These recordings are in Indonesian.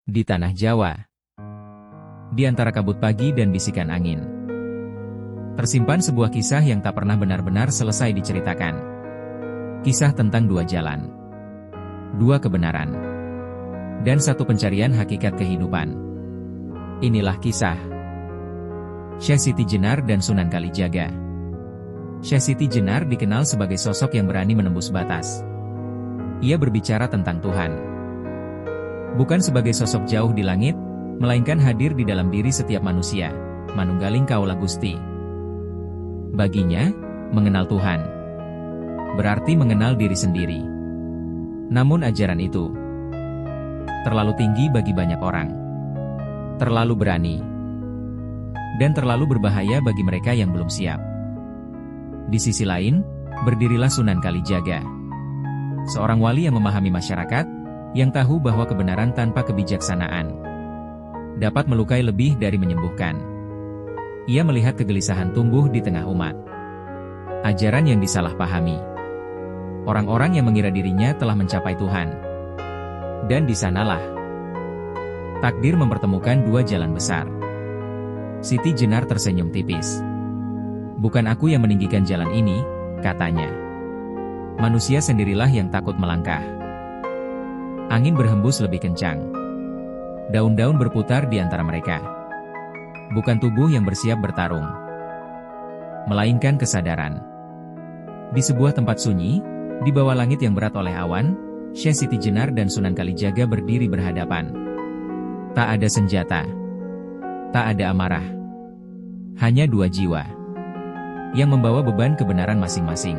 Di tanah Jawa, di antara kabut pagi dan bisikan angin, tersimpan sebuah kisah yang tak pernah benar-benar selesai diceritakan. Kisah tentang dua jalan, dua kebenaran, dan satu pencarian hakikat kehidupan. Inilah kisah Syekh Siti Jenar dan Sunan Kalijaga. Syekh Siti Jenar dikenal sebagai sosok yang berani menembus batas. Ia berbicara tentang Tuhan bukan sebagai sosok jauh di langit, melainkan hadir di dalam diri setiap manusia, manunggaling kaula Gusti. Baginya, mengenal Tuhan berarti mengenal diri sendiri. Namun ajaran itu terlalu tinggi bagi banyak orang, terlalu berani, dan terlalu berbahaya bagi mereka yang belum siap. Di sisi lain, berdirilah Sunan Kalijaga, seorang wali yang memahami masyarakat, yang tahu bahwa kebenaran tanpa kebijaksanaan dapat melukai lebih dari menyembuhkan. Ia melihat kegelisahan tumbuh di tengah umat. Ajaran yang disalahpahami. Orang-orang yang mengira dirinya telah mencapai Tuhan. Dan di sanalah takdir mempertemukan dua jalan besar. Siti Jenar tersenyum tipis. "Bukan aku yang meninggikan jalan ini," katanya. "Manusia sendirilah yang takut melangkah." Angin berhembus lebih kencang. Daun-daun berputar di antara mereka. Bukan tubuh yang bersiap bertarung, melainkan kesadaran. Di sebuah tempat sunyi, di bawah langit yang berat oleh awan, Syekh Siti Jenar dan Sunan Kalijaga berdiri berhadapan. Tak ada senjata, tak ada amarah. Hanya dua jiwa yang membawa beban kebenaran masing-masing.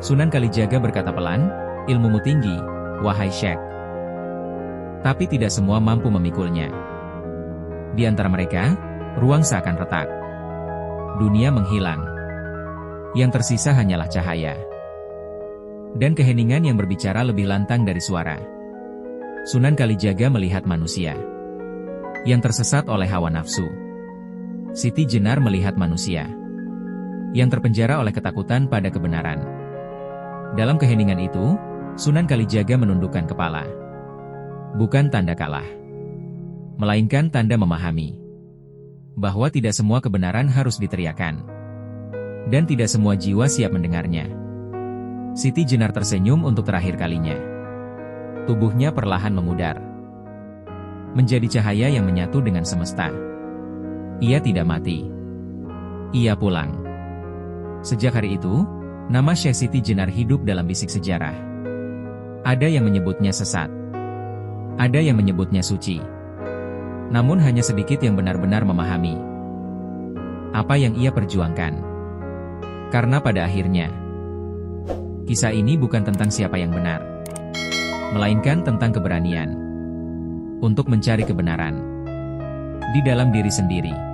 Sunan Kalijaga berkata pelan, "Ilmumu tinggi, wahai Syekh. Tapi tidak semua mampu memikulnya." Di antara mereka, ruang seakan retak. Dunia menghilang. Yang tersisa hanyalah cahaya. Dan keheningan yang berbicara lebih lantang dari suara. Sunan Kalijaga melihat manusia yang tersesat oleh hawa nafsu. Siti Jenar melihat manusia yang terpenjara oleh ketakutan pada kebenaran. Dalam keheningan itu, Sunan Kalijaga menundukkan kepala. Bukan tanda kalah, melainkan tanda memahami bahwa tidak semua kebenaran harus diteriakan, dan tidak semua jiwa siap mendengarnya. Siti Jenar tersenyum untuk terakhir kalinya. Tubuhnya perlahan memudar, menjadi cahaya yang menyatu dengan semesta. Ia tidak mati. Ia pulang. Sejak hari itu, nama Syekh Siti Jenar hidup dalam bisik sejarah. Ada yang menyebutnya sesat, ada yang menyebutnya suci. Namun hanya sedikit yang benar-benar memahami apa yang ia perjuangkan. Karena pada akhirnya, kisah ini bukan tentang siapa yang benar, melainkan tentang keberanian untuk mencari kebenaran di dalam diri sendiri.